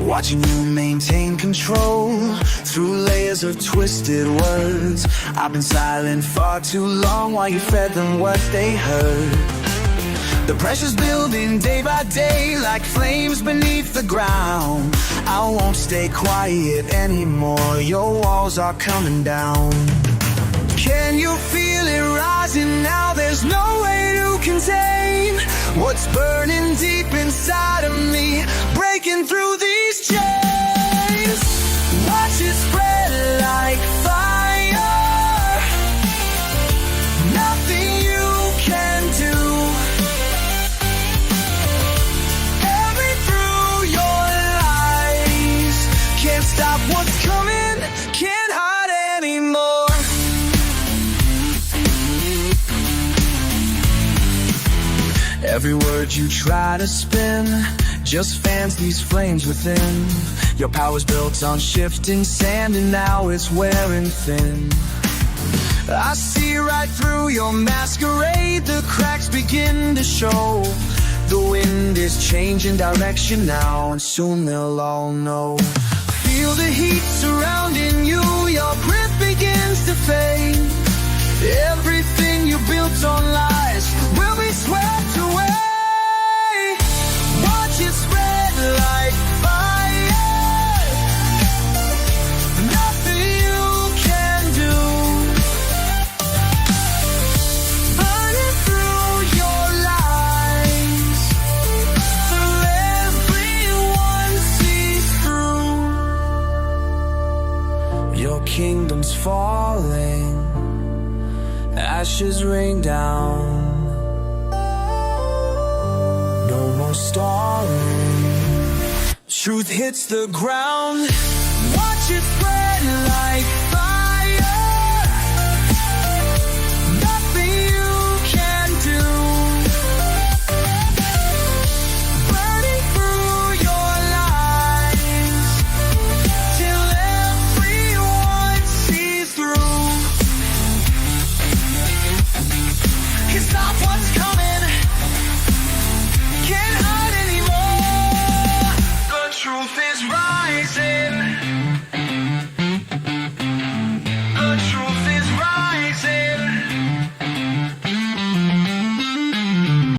Watching you maintain control through layers of twisted words. I've been silent far too long while you fed them what they heard. The pressure's building day by day like flames beneath the ground. I won't stay quiet anymore, your walls are coming down. Can you feel it rising now? There's no way to contain what's burning deep inside of me, breaking through these chains. Watch it spread like fire, nothing you can do. Carry through your lies, can't stop what's coming, can't hide anymore. Every word you try to spin just fans these flames within. Your power's built on shifting sand and now it's wearing thin. I see right through your masquerade, the cracks begin to show. The wind is changing direction now and soon they'll all know. Feel the heat surrounding you, your grip begins to fade. Everything you built on lies will be swept away. Watch it spread like fire, nothing you can do. Burning through your lies, so everyone sees through. Your kingdom's falling, ashes rain down. No more stalling, truth hits the ground. Watch it spread like